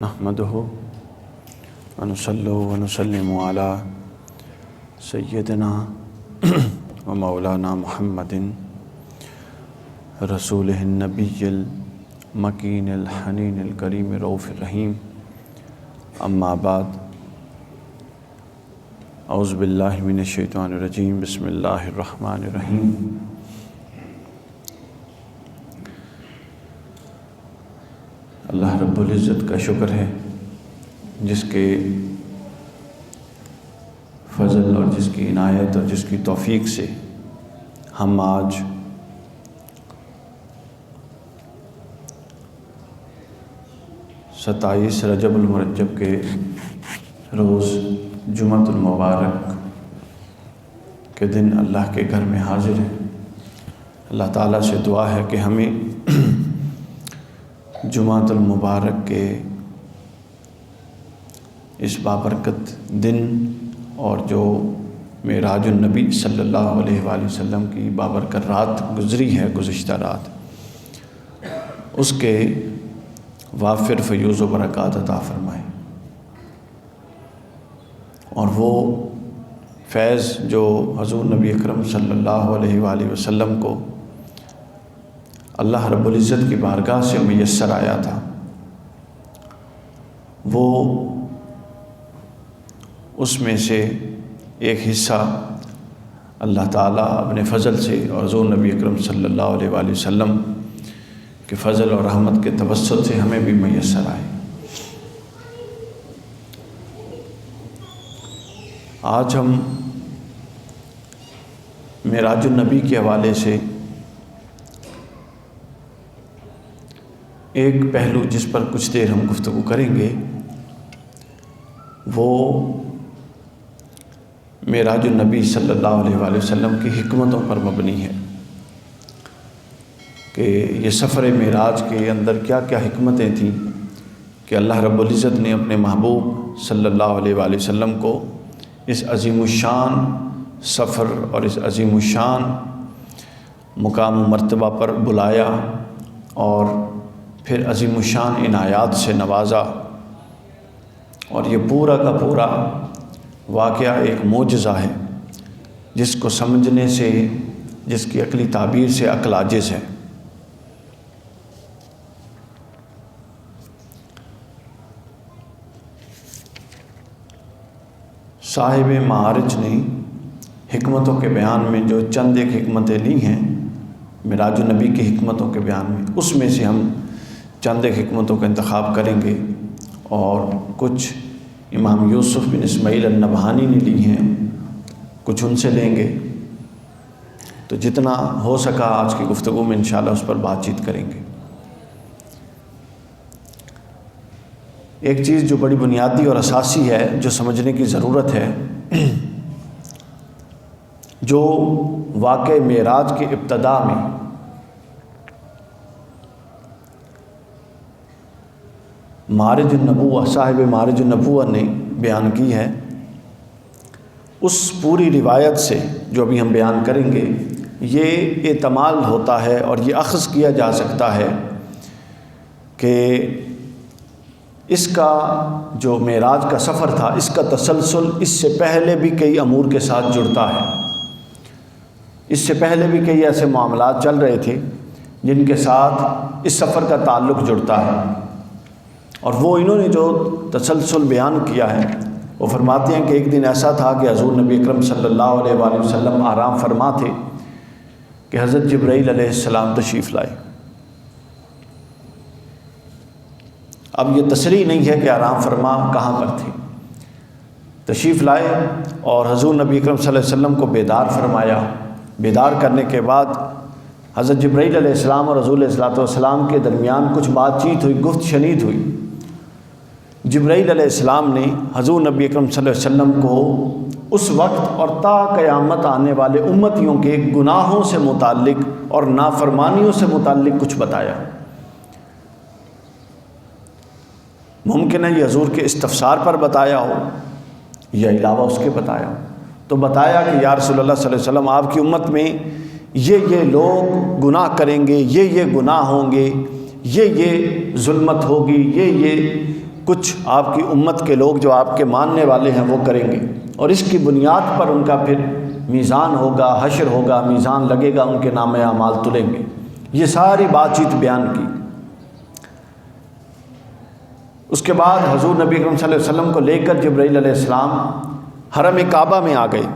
نحمده ونصلي ونسلم على سيدنا ومولانا محمد رسوله النبي المكين الحنين الكريم الرؤوف الرحيم. أما بعد، أعوذ بالله من الشيطان الرجيم. بسم الله الرحمن الرحيم. اللہ رب العزت کا شکر ہے جس کے فضل اور جس کی عنایت اور جس کی توفیق سے ہم آج ستائیس رجب المرجب کے روز جمعۃ المبارک کے دن اللہ کے گھر میں حاضر ہیں. اللہ تعالیٰ سے دعا ہے کہ ہمیں جمعۃ المبارک کے اس بابرکت دن اور جو معراج النبی صلی اللہ علیہ وآلہ وسلم کی بابرکت رات گزری ہے گزشتہ رات، اس کے وافر فیوز و برکات عطا فرمائے، اور وہ فیض جو حضور نبی اکرم صلی اللہ علیہ وآلہ وسلم کو اللہ رب العزت کی بارگاہ سے میسر آیا تھا، وہ اس میں سے ایک حصہ اللہ تعالیٰ اپنے فضل سے اور حضور نبی اکرم صلی اللہ علیہ وآلہ وسلم کے فضل اور رحمت کے توسط سے ہمیں بھی میسر آئے. آج ہم معراج النبی کے حوالے سے ایک پہلو جس پر کچھ دیر ہم گفتگو کریں گے وہ معراج النبی صلی اللہ علیہ وآلہ وسلم کی حکمتوں پر مبنی ہے کہ یہ سفر معراج کے اندر کیا کیا حکمتیں تھیں کہ اللہ رب العزت نے اپنے محبوب صلی اللہ علیہ وآلہ وسلم کو اس عظیم الشان سفر اور اس عظیم الشان مقام و مرتبہ پر بلایا اور پھر عظیم الشان عنایات سے نوازا. اور یہ پورا کا پورا واقعہ ایک معجزہ ہے جس کو سمجھنے سے، جس کی عقلی تعبیر سے عقل عاجز ہے. صاحب معارج نے حکمتوں کے بیان میں جو چند ایک حکمتیں لی ہیں معراج النبی کی حکمتوں کے بیان میں، اس میں سے ہم چند ایک حکمتوں کا انتخاب کریں گے، اور کچھ امام یوسف بن اسماعیل النبہانی نے لی ہیں، کچھ ان سے لیں گے. تو جتنا ہو سکا آج کی گفتگو میں انشاءاللہ اس پر بات چیت کریں گے. ایک چیز جو بڑی بنیادی اور اساسی ہے، جو سمجھنے کی ضرورت ہے، جو واقع معراج کے ابتدا میں معارج النبوہ صاحب معارج النبوہ نے بیان کی ہے، اس پوری روایت سے جو ابھی ہم بیان کریں گے یہ احتمال ہوتا ہے اور یہ اخذ کیا جا سکتا ہے کہ اس کا جو معراج کا سفر تھا اس کا تسلسل اس سے پہلے بھی کئی امور کے ساتھ جڑتا ہے. اس سے پہلے بھی کئی ایسے معاملات چل رہے تھے جن کے ساتھ اس سفر کا تعلق جڑتا ہے، اور وہ انہوں نے جو تسلسل بیان کیا ہے وہ فرماتے ہیں کہ ایک دن ایسا تھا کہ حضور نبی اکرم صلی اللہ علیہ وآلہ وسلم آرام فرما تھے کہ حضرت جبرائیل علیہ السلام تشریف لائے. اب یہ تصریح نہیں ہے کہ آرام فرما کہاں پر تھے، تشریف لائے اور حضور نبی اکرم صلی اللہ علیہ وسلم کو بیدار فرمایا. بیدار کرنے کے بعد حضرت جبرائیل علیہ السلام اور رسول صلی والسلام کے درمیان کچھ بات چیت ہوئی، گفت شنید ہوئی. جبرائیل علیہ السلام نے حضور نبی اکرم صلی اللہ علیہ وسلم کو اس وقت اور تا قیامت آنے والے امتیوں کے گناہوں سے متعلق اور نافرمانیوں سے متعلق کچھ بتایا. ممکن ہے یہ حضور کے استفسار پر بتایا ہو یا علاوہ اس کے بتایا ہو. تو بتایا کہ یا رسول اللہ صلی اللہ علیہ وسلم آپ کی امت میں یہ لوگ گناہ کریں گے، یہ گناہ ہوں گے، یہ ظلمت ہوگی، یہ کچھ آپ کی امت کے لوگ جو آپ کے ماننے والے ہیں وہ کریں گے، اور اس کی بنیاد پر ان کا پھر میزان ہوگا، حشر ہوگا، میزان لگے گا، ان کے نام اعمال تلیں گے۔ یہ ساری بات چیت بیان کی۔ اس کے بعد حضور نبی اکرم صلی اللہ علیہ وسلم کو لے کر جبرائیل علیہ السلام حرم کعبہ میں آ گئے،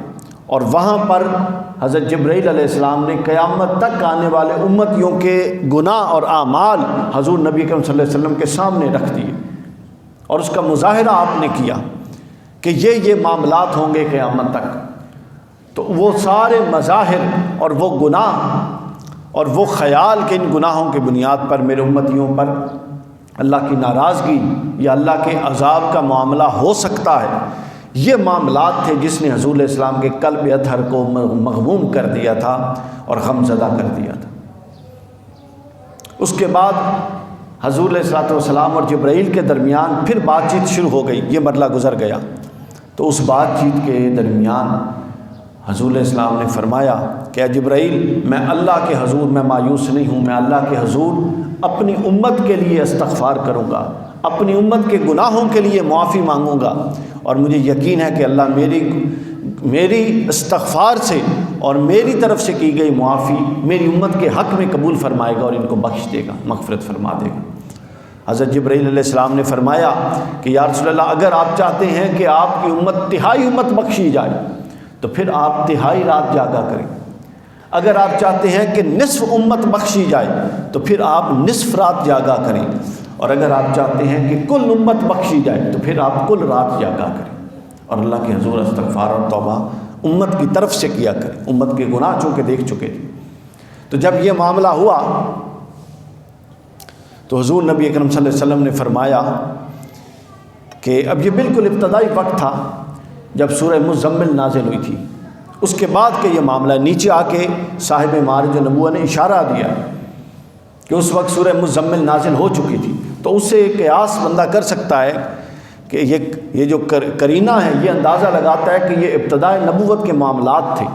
اور وہاں پر حضرت جبرائیل علیہ السلام نے قیامت تک آنے والے امتیوں کے گناہ اور اعمال حضور نبی اکرم صلی اللہ علیہ وسلم کے سامنے رکھ دیے، اور اس کا مظاہرہ آپ نے کیا کہ یہ معاملات ہوں گے قیامت تک۔ تو وہ سارے مظاہر اور وہ گناہ اور وہ خیال کہ ان گناہوں کی بنیاد پر میرے امتیوں پر اللہ کی ناراضگی یا اللہ کے عذاب کا معاملہ ہو سکتا ہے، یہ معاملات تھے جس نے حضور علیہ السلام کے قلب اطہر کو مغموم کر دیا تھا اور غم زدہ کر دیا تھا۔ اس کے بعد حضور علیہ السلام اور جبرائیل کے درمیان پھر بات چیت شروع ہو گئی، یہ مرحلہ گزر گیا۔ تو اس بات چیت کے درمیان حضور علیہ السلام نے فرمایا کہ اے جبرائیل، میں اللہ کے حضور میں مایوس نہیں ہوں، میں اللہ کے حضور اپنی امت کے لیے استغفار کروں گا، اپنی امت کے گناہوں کے لیے معافی مانگوں گا، اور مجھے یقین ہے کہ اللہ میری استغفار سے اور میری طرف سے کی گئی معافی میری امت کے حق میں قبول فرمائے گا اور ان کو بخش دے گا، مغفرت فرما دے گا۔ حضرت جبرائیل علیہ السلام نے فرمایا کہ یا رسول اللہ، اگر آپ چاہتے ہیں کہ آپ کی امت تہائی امت بخشی جائے تو پھر آپ تہائی رات جاگا کریں، اگر آپ چاہتے ہیں کہ نصف امت بخشی جائے تو پھر آپ نصف رات جاگا کریں، اور اگر آپ چاہتے ہیں کہ کل امت بخشی جائے تو پھر آپ کل رات جاگا کریں، اور اللہ کے حضور استغفار اور توبہ امت کی طرف سے کیا کریں۔ امت کے گناہ چونکہ دیکھ چکے تھے۔ تو جب یہ معاملہ ہوا تو حضور نبی اکرم صلی اللہ علیہ وسلم نے فرمایا کہ اب یہ بالکل ابتدائی وقت تھا جب سورہ مزمل نازل ہوئی تھی، اس کے بعد کہ یہ معاملہ نیچے آ کے صاحب معارج النبوہ نے اشارہ دیا کہ اس وقت سورہ مزمل نازل ہو چکی تھی، تو اس سے قیاس بندہ کر سکتا ہے کہ یہ جو کرینہ ہے یہ اندازہ لگاتا ہے کہ یہ ابتدائے نبوت کے معاملات تھے،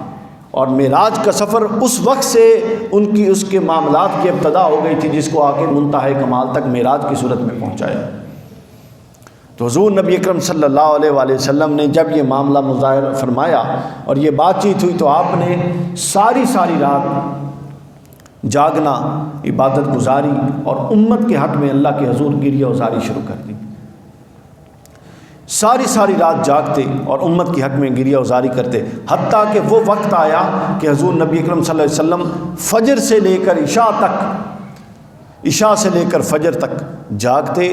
اور معراج کا سفر اس وقت سے اس کے معاملات کی ابتدا ہو گئی تھی جس کو آ کے منتہا کمال تک معراج کی صورت میں پہنچایا۔ تو حضور نبی اکرم صلی اللہ علیہ وآلہ وسلم نے جب یہ معاملہ مظاہر فرمایا اور یہ بات چیت ہوئی تو آپ نے ساری رات جاگنا، عبادت گزاری اور امت کے حق میں اللہ کے حضور گریہ وزاری شروع کر دی۔ ساری رات جاگتے اور امت کے حق میں گریہ وزاری کرتے، حتیٰ کہ وہ وقت آیا کہ حضور نبی اکرم صلی اللہ علیہ وسلم فجر سے لے کر عشاء سے لے کر فجر تک جاگتے،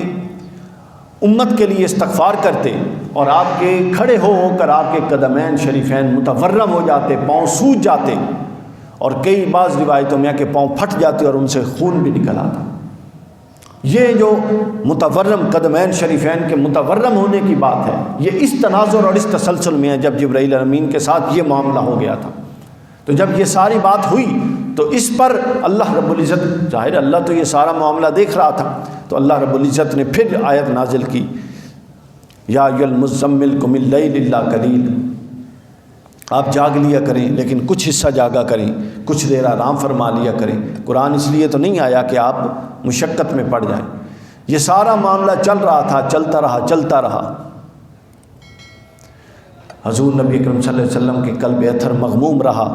امت کے لیے استغفار کرتے، اور آپ کے کھڑے ہو کر آپ کے قدمین شریفین متورم ہو جاتے، پاؤں سوج جاتے، اور کئی بعض روایتوں میں کہ پاؤں پھٹ جاتے اور ان سے خون بھی نکل آتا۔ یہ جو متورم قدمین شریفین کے متورم ہونے کی بات ہے، یہ اس تناظر اور اس تسلسل میں ہے جب جبرائیل امین کے ساتھ یہ معاملہ ہو گیا تھا۔ تو جب یہ ساری بات ہوئی تو اس پر اللہ رب العزت، ظاہر اللہ تو یہ سارا معاملہ دیکھ رہا تھا، تو اللہ رب العزت نے پھر آیت نازل کی، یا ایھا المزمل قم اللیل الا قلیلا، آپ جاگ لیا کریں لیکن کچھ حصہ جاگا کریں، کچھ دیر آرام فرما لیا کریں۔ قرآن اس لیے تو نہیں آیا کہ آپ مشقت میں پڑ جائیں۔ یہ سارا معاملہ چل رہا تھا، چلتا رہا۔ حضور نبی اکرم صلی اللہ علیہ وسلم کے قلب اطہر مغموم رہا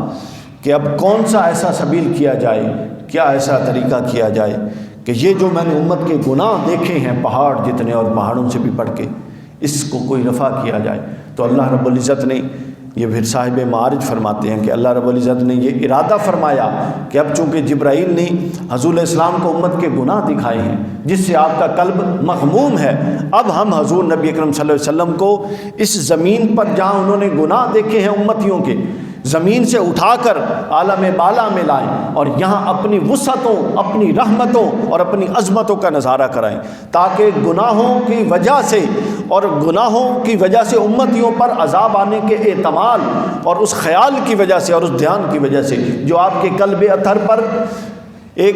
کہ اب کون سا ایسا سبیل کیا جائے، کیا ایسا طریقہ کیا جائے کہ یہ جو میں نے امت کے گناہ دیکھے ہیں پہاڑ جتنے اور پہاڑوں سے بھی بڑھ کے، اس کو کوئی رفع کیا جائے۔ تو اللہ رب العزت نے یہ پھر صاحب معارج فرماتے ہیں کہ اللہ رب العزت نے یہ ارادہ فرمایا کہ اب چونکہ جبرائیل نے حضور علیہ السلام کو امت کے گناہ دکھائے ہیں جس سے آپ کا قلب مغموم ہے، اب ہم حضور نبی اکرم صلی اللہ علیہ وسلم کو اس زمین پر جہاں انہوں نے گناہ دیکھے ہیں امتیوں کے، زمین سے اٹھا کر عالم بالا میں لائیں اور یہاں اپنی وسعتوں، اپنی رحمتوں اور اپنی عظمتوں کا نظارہ کرائیں، تاکہ گناہوں کی وجہ سے امتیوں پر عذاب آنے کے احتمال اور اس خیال کی وجہ سے اور اس دھیان کی وجہ سے جو آپ کے قلب اطہر پر ایک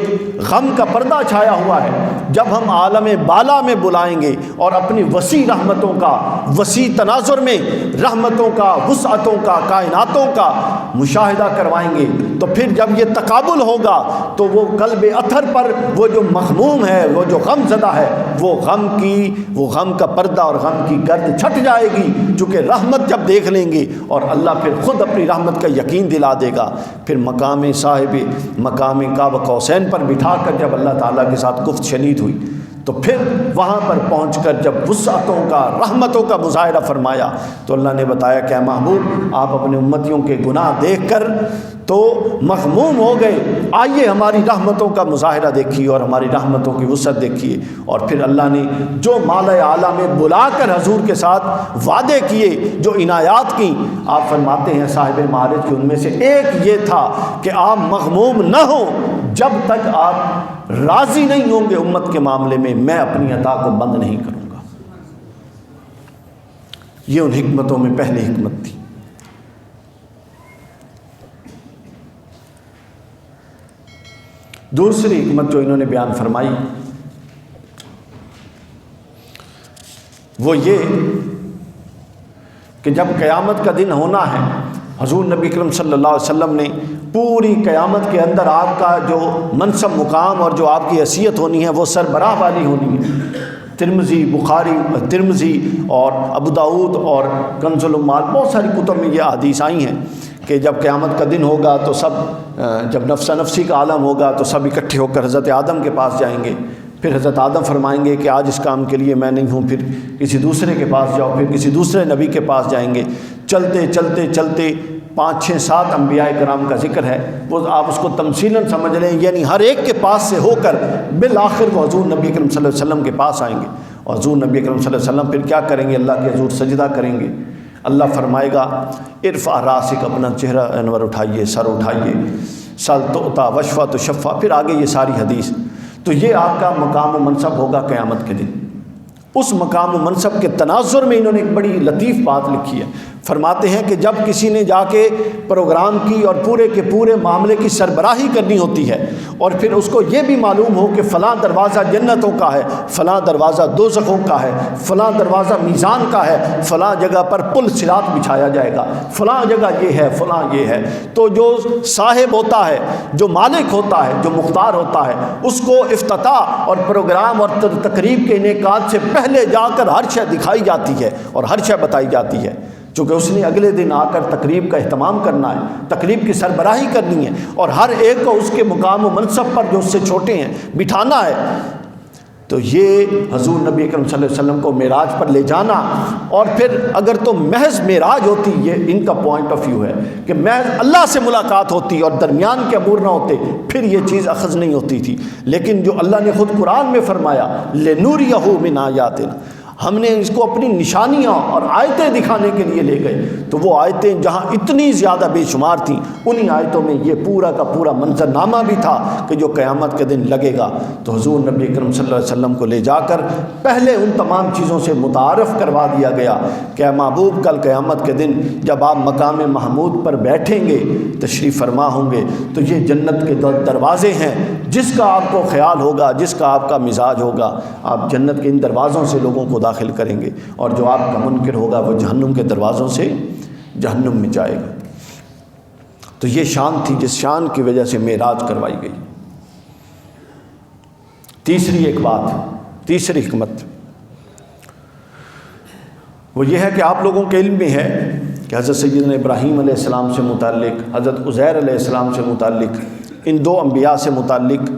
غم کا پردہ چھایا ہوا ہے، جب ہم عالم بالا میں بلائیں گے اور اپنی وسیع رحمتوں کا، وسیع تناظر میں رحمتوں کا، وسعتوں کا، کائناتوں کا مشاہدہ کروائیں گے، تو پھر جب یہ تقابل ہوگا تو وہ قلب اطہر پر وہ جو مغموم ہے، وہ جو غم زدہ ہے، وہ غم کا پردہ اور غم کی گرد چھٹ جائے گی، چونکہ رحمت جب دیکھ لیں گے اور اللہ پھر خود اپنی رحمت کا یقین دلا دے گا، پھر مقام قاب قوسین پر بٹھا کر جب اللہ تعالیٰ کے ساتھ گفت شنید ہوئی، تو پھر وہاں پر پہنچ کر جب وسعتوں کا، رحمتوں کا مظاہرہ فرمایا تو اللہ نے بتایا کہ اے محبوب آپ اپنے امتیوں کے گناہ دیکھ کر تو مغموم ہو گئے، آئیے ہماری رحمتوں کا مظاہرہ دیکھیے اور ہماری رحمتوں کی وسعت دیکھیے۔ اور پھر اللہ نے جو مالا اعلیٰ میں بلا کر حضور کے ساتھ وعدے کیے، جو عنایات کی، آپ فرماتے ہیں صاحب معارج کی ان میں سے ایک یہ تھا کہ آپ مغموم نہ ہوں جب تک آپ راضی نہیں ہوں گے امت کے معاملے میں اپنی عطا کو بند نہیں کروں گا۔ یہ ان حکمتوں میں پہلی حکمت تھی۔ دوسری حکمت جو انہوں نے بیان فرمائی وہ یہ کہ جب قیامت کا دن ہونا ہے، حضور نبی کریم صلی اللہ علیہ وسلم نے پوری قیامت کے اندر آپ کا جو منصب مقام اور جو آپ کی حیثیت ہونی ہے وہ سربراہ والی ہونی ہے۔ ترمذی اور ابو داؤد اور کنز العمال بہت ساری کتب میں یہ حدیث آئی ہیں کہ جب قیامت کا دن ہوگا تو سب، جب نفسا نفسی کا عالم ہوگا تو سب اکٹھے ہو کر حضرت آدم کے پاس جائیں گے، پھر حضرت آدم فرمائیں گے کہ آج اس کام کے لیے میں نہیں ہوں، پھر کسی دوسرے کے پاس جاؤ، پھر کسی دوسرے نبی کے پاس جائیں گے، چلتے چلتے چلتے 5 6 7 انبیاء کرام کا ذکر ہے، وہ آپ اس کو تمثیلاً سمجھ لیں، یعنی ہر ایک کے پاس سے ہو کر بالآخر وہ حضور نبی کریم صلی اللہ علیہ وسلم کے پاس آئیں گے، اور حضور نبی کریم صلی اللہ علیہ وسلم پھر کیا کریں گے؟ اللہ کے حضور سجدہ کریں گے۔ اللہ فرمائے گا ارفع راسک، اپنا چہرہ انور اٹھائیے، سر اٹھائیے، سل تؤتا وشفع تشفع، پھر آگے یہ ساری حدیث۔ تو یہ آپ کا مقام و منصب ہوگا قیامت کے دن۔ اس مقام و منصب کے تناظر میں انہوں نے ایک بڑی لطیف بات لکھی ہے، فرماتے ہیں کہ جب کسی نے جا کے پروگرام کی اور پورے کے پورے معاملے کی سربراہی کرنی ہوتی ہے، اور پھر اس کو یہ بھی معلوم ہو کہ فلاں دروازہ جنتوں کا ہے، فلاں دروازہ دوزخوں کا ہے، فلاں دروازہ میزان کا ہے، فلاں جگہ پر پل صراط بچھایا جائے گا، فلاں جگہ یہ ہے، فلاں یہ ہے، تو جو صاحب ہوتا ہے، جو مالک ہوتا ہے، جو مختار ہوتا ہے، اس کو افتتاح اور پروگرام اور تقریب کے انعقاد سے پہلے جا کر ہر شے دکھائی جاتی ہے اور ہر شے بتائی جاتی ہے، چونکہ اس نے اگلے دن آ کر تقریب کا اہتمام کرنا ہے، تقریب کی سربراہی کرنی ہے، اور ہر ایک کو اس کے مقام و منصب پر جو اس سے چھوٹے ہیں بٹھانا ہے۔ تو یہ حضور نبی اکرم صلی اللہ علیہ وسلم کو معراج پر لے جانا، اور پھر اگر تو محض معراج ہوتی، یہ ان کا پوائنٹ آف ویو ہے کہ محض اللہ سے ملاقات ہوتی اور درمیان کے امور نہ ہوتے، پھر یہ چیز اخذ نہیں ہوتی تھی، لیکن جو اللہ نے خود قرآن میں فرمایا لِنُرِيَهُ مِنْ آیَاتِنَا، ہم نے اس کو اپنی نشانیاں اور آیتیں دکھانے کے لیے لے گئے، تو وہ آیتیں جہاں اتنی زیادہ بے شمار تھیں، انہی آیتوں میں یہ پورا کا پورا منظرنامہ بھی تھا کہ جو قیامت کے دن لگے گا۔ تو حضور نبی اکرم صلی اللہ علیہ وسلم کو لے جا کر پہلے ان تمام چیزوں سے متعارف کروا دیا گیا کہ اے محبوب، کل قیامت کے دن جب آپ مقام محمود پر بیٹھیں گے، تشریف فرما ہوں گے، تو یہ جنت کے دروازے ہیں، جس کا آپ کو خیال ہوگا، جس کا آپ کا مزاج ہوگا، آپ جنت کے ان دروازوں سے لوگوں کو داخل کریں گے، اور جو آپ کا منکر ہوگا وہ جہنم کے دروازوں سے جہنم میں جائے گا۔ تو یہ شان تھی جس شان کی وجہ سے معراج کروائی گئی۔ تیسری ایک بات، تیسری حکمت وہ یہ ہے کہ آپ لوگوں کے علم میں ہے کہ حضرت سیدنا ابراہیم علیہ السلام سے متعلق، حضرت عزیر علیہ السلام سے متعلق، ان 2 انبیاء سے متعلق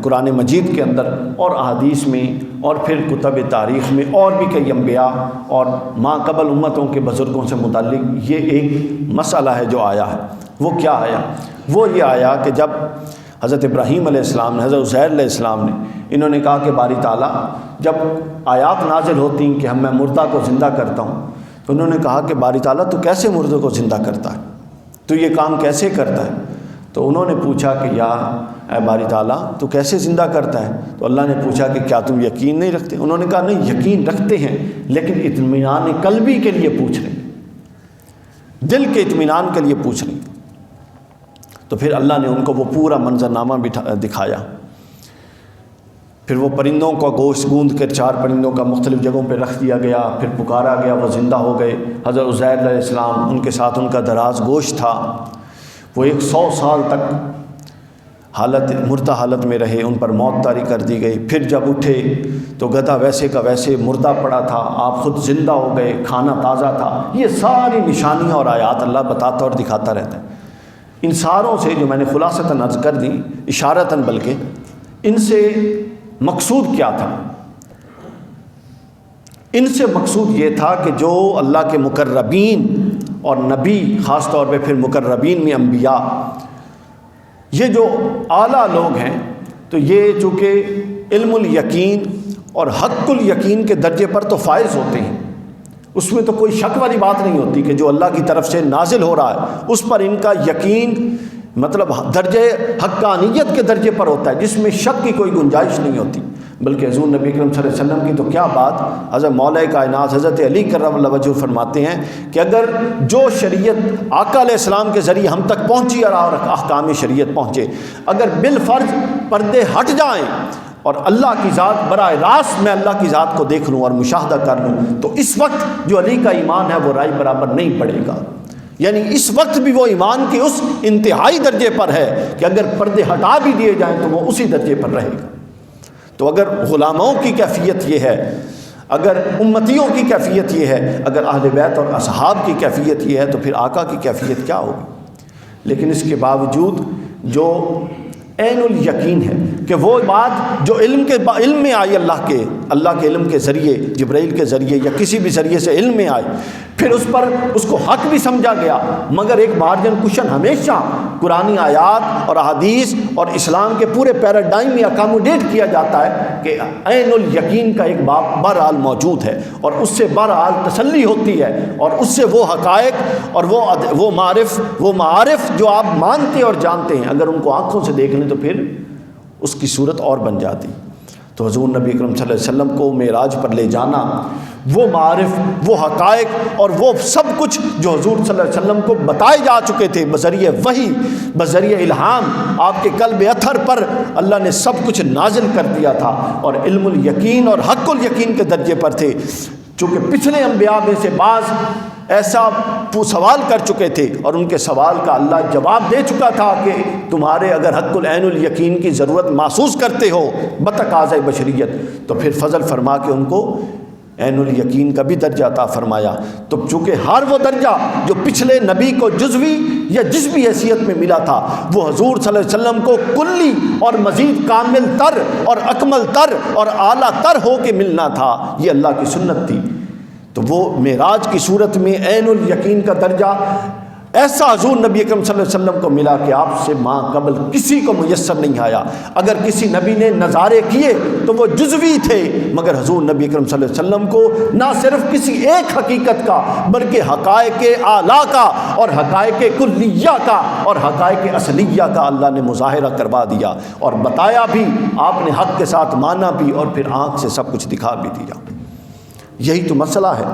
قرآن مجید کے اندر اور احادیث میں اور پھر کتب تاریخ میں اور بھی کئی انبیاء اور ماں قبل امتوں کے بزرگوں سے متعلق یہ ایک مسئلہ ہے جو آیا ہے۔ وہ کیا آیا؟ وہ یہ آیا کہ جب حضرت ابراہیم علیہ السلام نے، حضرت عزیر علیہ السلام نے، انہوں نے کہا کہ باری تعالیٰ جب آیات نازل ہوتی ہیں کہ میں مردہ کو زندہ کرتا ہوں، تو انہوں نے کہا کہ باری تعالیٰ تو کیسے مردے کو زندہ کرتا ہے، تو یہ کام کیسے کرتا ہے؟ تو انہوں نے پوچھا کہ یا اے باری تعالیٰ تو کیسے زندہ کرتا ہے؟ تو اللہ نے پوچھا کہ کیا تم یقین نہیں رکھتے؟ انہوں نے کہا نہیں، یقین رکھتے ہیں، لیکن اطمینان قلبی کے لیے پوچھ رہے ہیں، دل کے اطمینان کے لیے پوچھ رہے ہیں۔ تو پھر اللہ نے ان کو وہ پورا منظرنامہ دکھایا پھر وہ پرندوں کا گوشت گوندھ کر 4 پرندوں کا مختلف جگہوں پہ رکھ دیا گیا، پھر پکارا گیا، وہ زندہ ہو گئے۔ حضرت عزیر علیہ السلام، ان کے ساتھ ان کا دراز گوشت تھا، وہ 100 سال تک مردہ حالت میں رہے، ان پر موت طاری کر دی گئی۔ پھر جب اٹھے تو گدھا ویسے کا ویسے مردہ پڑا تھا، آپ خود زندہ ہو گئے، کھانا تازہ تھا۔ یہ ساری نشانیاں اور آیات اللہ بتاتا اور دکھاتا رہتا ہے۔ ان ساروں سے جو میں نے خلاصتاً عرض کر دی، اشارتاً بلکہ، ان سے مقصود کیا تھا؟ ان سے مقصود یہ تھا کہ جو اللہ کے مقربین اور نبی، خاص طور پہ پھر مقربین میں انبیاء، یہ جو اعلیٰ لوگ ہیں، تو یہ چونکہ علم الیقین اور حق الیقین کے درجے پر تو فائز ہوتے ہیں، اس میں تو کوئی شک والی بات نہیں ہوتی کہ جو اللہ کی طرف سے نازل ہو رہا ہے اس پر ان کا یقین مطلب درجے حقانیت کے درجے پر ہوتا ہے، جس میں شک کی کوئی گنجائش نہیں ہوتی۔ بلکہ حضور نبی کریم صلی اللہ علیہ وسلم کی تو کیا بات، حضرت مولا کائنات حضرت علی کرم اللہ وجہ فرماتے ہیں کہ اگر جو شریعت آقا علیہ السلام کے ذریعے ہم تک پہنچی اور احکام شریعت پہنچے، اگر بالفرض پردے ہٹ جائیں اور اللہ کی ذات براہ راست میں اللہ کی ذات کو دیکھ لوں اور مشاہدہ کر لوں، تو اس وقت جو علی کا ایمان ہے وہ رائے برابر نہیں پڑے گا۔ یعنی اس وقت بھی وہ ایمان کے اس انتہائی درجے پر ہے کہ اگر پردے ہٹا بھی دیے جائیں تو وہ اسی درجے پر رہے گا۔ تو اگر غلاموں کی کیفیت یہ ہے، اگر امتیوں کی کیفیت یہ ہے، اگر اہل بیت اور اصحاب کی کیفیت یہ ہے، تو پھر آقا کی کیفیت کیا ہوگی؟ لیکن اس کے باوجود جو عین الیقین ہے کہ وہ بات جو علم میں آئی، اللہ کے علم کے ذریعے، جبرائیل کے ذریعے یا کسی بھی ذریعے سے علم میں آئی، پھر اس پر اس کو حق بھی سمجھا گیا، مگر ایک مارجن کوشن ہمیشہ قرآنی آیات اور احادیث اور اسلام کے پورے پیراڈائم میں اکاموڈیٹ کیا جاتا ہے کہ عین الیقین کا ایک باب بہرحال موجود ہے، اور اس سے بہرحال تسلی ہوتی ہے، اور اس سے وہ حقائق اور وہ معارف جو آپ مانتے اور جانتے ہیں، اگر ان کو آنکھوں سے دیکھ لیں تو پھر اس کی صورت اور بن جاتی۔ تو حضور نبی اکرم صلی اللہ علیہ وسلم کو معراج پر لے جانا، وہ معارف، وہ حقائق اور وہ سب کچھ جو حضور صلی اللہ علیہ وسلم کو بتائے جا چکے تھے بذریعہ وحی، بذریعہ الہام، آپ کے قلب اطہر پر اللہ نے سب کچھ نازل کر دیا تھا، اور علم الیقین اور حق الیقین کے درجے پر تھے۔ چونکہ پچھلے انبیاء میں سے بعض ایسا سوال کر چکے تھے اور ان کے سوال کا اللہ جواب دے چکا تھا کہ تمہارے اگر حق العین الیقین کی ضرورت محسوس کرتے ہو بتقاضۂ بشریت، تو پھر فضل فرما کے ان کو عین الیقین کا بھی درجہ عطا فرمایا۔ تو چونکہ ہر وہ درجہ جو پچھلے نبی کو جزوی یا جس بھی حیثیت میں ملا تھا، وہ حضور صلی اللہ علیہ وسلم کو کلی اور مزید کامل تر اور اکمل تر اور اعلیٰ تر ہو کے ملنا تھا، یہ اللہ کی سنت تھی۔ تو وہ معراج کی صورت میں عین الیقین کا درجہ ایسا حضور نبی اکرم صلی اللہ علیہ وسلم کو ملا کہ آپ سے ماں قبل کسی کو میسر نہیں آیا۔ اگر کسی نبی نے نظارے کیے تو وہ جزوی تھے، مگر حضور نبی اکرم صلی اللہ علیہ وسلم کو نہ صرف کسی ایک حقیقت کا بلکہ حقائق اعلیٰ کا اور حقائق کلیہ کا اور حقائق اصلیہ کا اللہ نے مظاہرہ کروا دیا، اور بتایا بھی، آپ نے حق کے ساتھ مانا بھی، اور پھر آنکھ سے سب کچھ دکھا بھی دیا۔ یہی تو مسئلہ ہے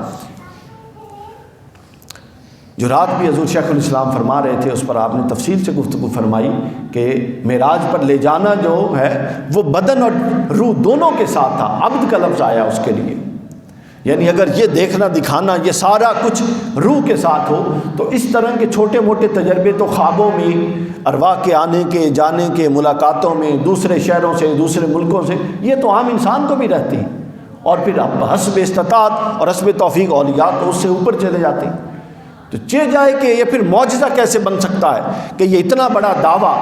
جو رات بھی حضور شیخ الاسلام فرما رہے تھے، اس پر آپ نے تفصیل سے گفتگو فرمائی کہ معراج پر لے جانا جو ہے وہ بدن اور روح دونوں کے ساتھ تھا، عبد کا لفظ آیا اس کے لیے، یعنی اگر یہ دیکھنا دکھانا یہ سارا کچھ روح کے ساتھ ہو تو اس طرح کے چھوٹے موٹے تجربے تو خوابوں میں، ارواح کے آنے کے جانے کے، ملاقاتوں میں، دوسرے شہروں سے، دوسرے ملکوں سے، یہ تو عام انسان کو بھی رہتی ہیں، اور پھر حسب استطاعت اور حسب توفیق اولیاء تو اس سے اوپر چلے جاتے ہیں۔ تو جائے کہ یہ پھر معجزہ کیسے بن سکتا ہے کہ یہ اتنا بڑا دعویٰ؟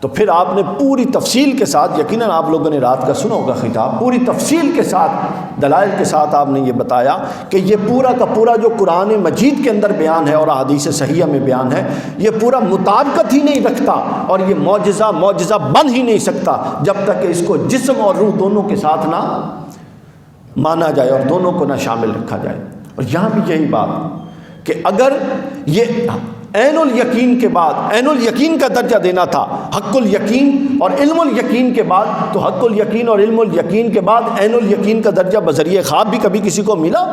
تو پھر آپ نے پوری تفصیل کے ساتھ، یقیناً آپ لوگوں نے رات کا سنا ہوگا خطاب، پوری تفصیل کے ساتھ، دلائل کے ساتھ آپ نے یہ بتایا کہ یہ پورا کا پورا جو قرآن مجید کے اندر بیان ہے اور احادیث صحیحہ میں بیان ہے، یہ پورا مطابقت ہی نہیں رکھتا، اور یہ معجزہ بن ہی نہیں سکتا جب تک کہ اس کو جسم اور روح دونوں کے ساتھ نہ مانا جائے اور دونوں کو نہ شامل رکھا جائے۔ اور یہاں بھی یہی بات کہ اگر یہ عین الیقین کے بعد عین الیقین کا درجہ دینا تھا، حق الیقین اور علم الیقین کے بعد، تو حق الیقین اور علم الیقین کے بعد عین الیقین کا درجہ بذریعہ خواب بھی کبھی کسی کو ملا؟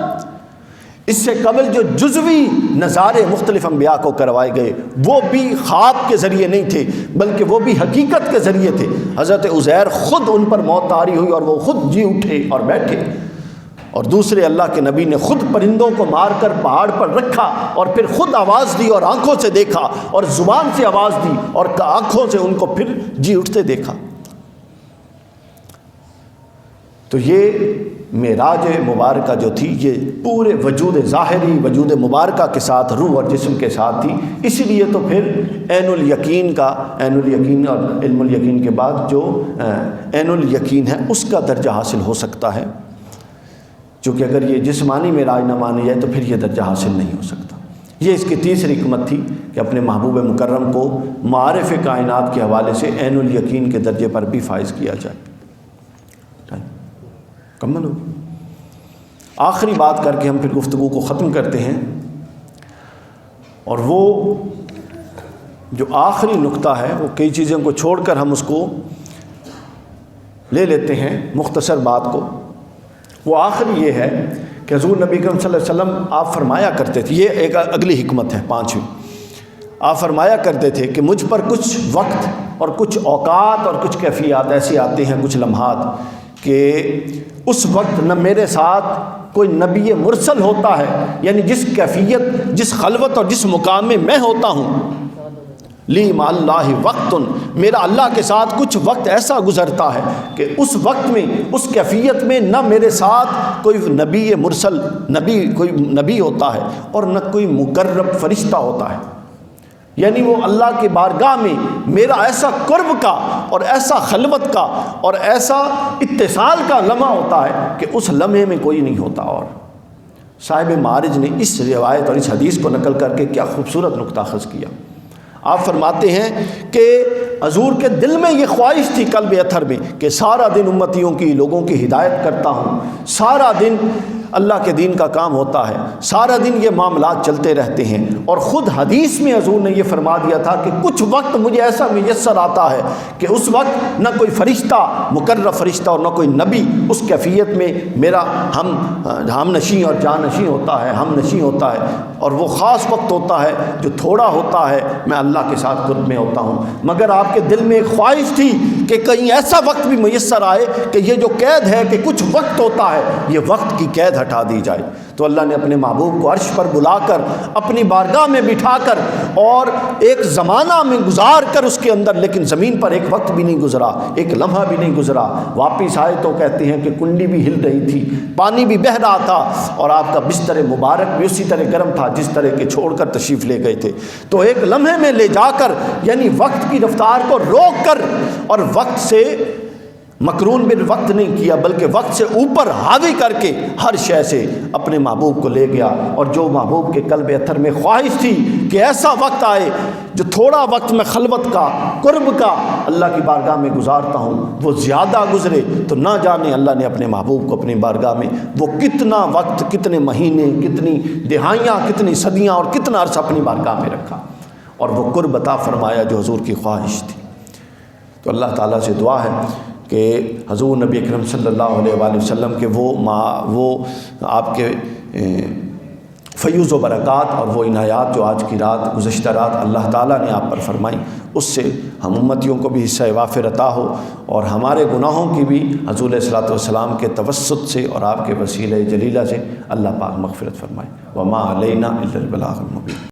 اس سے قبل جو جزوی نظارے مختلف انبیاء کو کروائے گئے وہ بھی خواب کے ذریعے نہیں تھے بلکہ وہ بھی حقیقت کے ذریعے تھے۔ حضرت عزیر خود ان پر موت طاری ہوئی اور وہ خود جی اٹھے اور بیٹھے، اور دوسرے اللہ کے نبی نے خود پرندوں کو مار کر پہاڑ پر رکھا اور پھر خود آواز دی اور آنکھوں سے دیکھا اور زبان سے آواز دی اور آنکھوں سے ان کو پھر جی اٹھتے دیکھا۔ تو یہ معراج مبارکہ جو تھی یہ پورے وجود ظاہری وجود مبارکہ کے ساتھ روح اور جسم کے ساتھ تھی، اسی لیے تو پھر عین الیقین کا، عین الیقین اور علم الیقین کے بعد جو عین الیقین ہے اس کا درجہ حاصل ہو سکتا ہے، چونکہ اگر یہ جسمانی معراج نہ مانی جائے تو پھر یہ درجہ حاصل نہیں ہو سکتا۔ یہ اس کی تیسری حکمت تھی کہ اپنے محبوب مکرم کو معارف کائنات کے حوالے سے عین الیقین کے درجے پر بھی فائز کیا جائے۔ مکمل ہو۔ آخری بات کر کے ہم پھر گفتگو کو ختم کرتے ہیں، اور وہ جو آخری نقطہ ہے وہ کئی چیزوں کو چھوڑ کر ہم اس کو لے لیتے ہیں مختصر بات کو۔ وہ آخری یہ ہے کہ حضور نبی کریم صلی اللہ علیہ وسلم آپ فرمایا کرتے تھے، یہ ایک اگلی حکمت ہے پانچویں، آپ فرمایا کرتے تھے کہ مجھ پر کچھ وقت اور کچھ اوقات اور کچھ کیفیات ایسی آتے ہیں، کچھ لمحات کہ اس وقت نہ میرے ساتھ کوئی نبی مرسل ہوتا ہے، یعنی جس کیفیت، جس خلوت اور جس مقام میں میں ہوتا ہوں، لی مع اللہ وقت، میرا اللہ کے ساتھ کچھ وقت ایسا گزرتا ہے کہ اس وقت میں، اس کیفیت میں نہ میرے ساتھ کوئی نبی مرسل، کوئی نبی ہوتا ہے اور نہ کوئی مقرب فرشتہ ہوتا ہے، یعنی وہ اللہ کی بارگاہ میں میرا ایسا قرب کا اور ایسا خلوت کا اور ایسا اتصال کا لمحہ ہوتا ہے کہ اس لمحے میں کوئی نہیں ہوتا۔ اور صاحب معارج نے اس روایت اور اس حدیث کو نقل کر کے کیا خوبصورت نقطہ خاص کیا۔ آپ فرماتے ہیں کہ حضور کے دل میں یہ خواہش تھی قلب اطہر میں کہ سارا دن امتیوں کی، لوگوں کی ہدایت کرتا ہوں، سارا دن اللہ کے دین کا کام ہوتا ہے، سارا دن یہ معاملات چلتے رہتے ہیں، اور خود حدیث میں حضور نے یہ فرما دیا تھا کہ کچھ وقت مجھے ایسا میسر آتا ہے کہ اس وقت نہ کوئی فرشتہ، مقرب فرشتہ اور نہ کوئی نبی اس کیفیت میں میرا ہم نشیں اور جانشیں ہوتا ہے، ہم نشیں ہوتا ہے، اور وہ خاص وقت ہوتا ہے جو تھوڑا ہوتا ہے، میں اللہ کے ساتھ قرب میں ہوتا ہوں۔ مگر آپ کے دل میں ایک خواہش تھی کہ کہیں ایسا وقت بھی میسر آئے کہ یہ جو قید ہے کہ کچھ وقت ہوتا ہے، یہ وقت کی قید ہٹا دی جائے۔ تو اللہ نے اپنے محبوب کو عرش پر بلا کر، اپنی بارگاہ میں بٹھا کر اور ایک زمانہ میں گزار کر اس کے اندر، لیکن زمین پر ایک وقت بھی نہیں گزرا، ایک لمحہ بھی نہیں گزرا۔ واپس آئے تو کہتے ہیں کہ کنڈی بھی ہل رہی تھی، پانی بھی بہہ رہا تھا، اور آپ کا بستر مبارک بھی اسی طرح گرم تھا جس طرح کے چھوڑ کر تشریف لے گئے تھے۔ تو ایک لمحے میں لے جا کر، یعنی وقت کی رفتار کو روک کر، اور وقت سے مقرون بالوقت نہیں کیا بلکہ وقت سے اوپر حاوی کر کے ہر شے سے اپنے محبوب کو لے گیا۔ اور جو محبوب کے قلب اطہر میں خواہش تھی کہ ایسا وقت آئے جو تھوڑا وقت میں خلوت کا، قرب کا اللہ کی بارگاہ میں گزارتا ہوں، وہ زیادہ گزرے، تو نہ جانے اللہ نے اپنے محبوب کو اپنی بارگاہ میں وہ کتنا وقت، کتنے مہینے، کتنی دہائیاں، کتنی صدیاں اور کتنا عرصہ اپنی بارگاہ میں رکھا، اور وہ قرب عطا فرمایا جو حضور کی خواہش تھی۔ تو اللہ تعالیٰ سے دعا ہے کہ حضور نبی اکرم صلی اللہ علیہ وآلہ وسلم کے وہ آپ کے فیوز و برکات اور وہ عنایات جو آج کی رات، گزشتہ رات اللہ تعالیٰ نے آپ پر فرمائی، اس سے ہم امتیوں کو بھی حصہ وافر عطا ہو، اور ہمارے گناہوں کی بھی حضور علیہ الصلوۃ والسلام کے توسط سے اور آپ کے وسیلہ جلیلہ سے اللہ پاک مغفرت فرمائے۔ وما علینا الا البلاغ المبین۔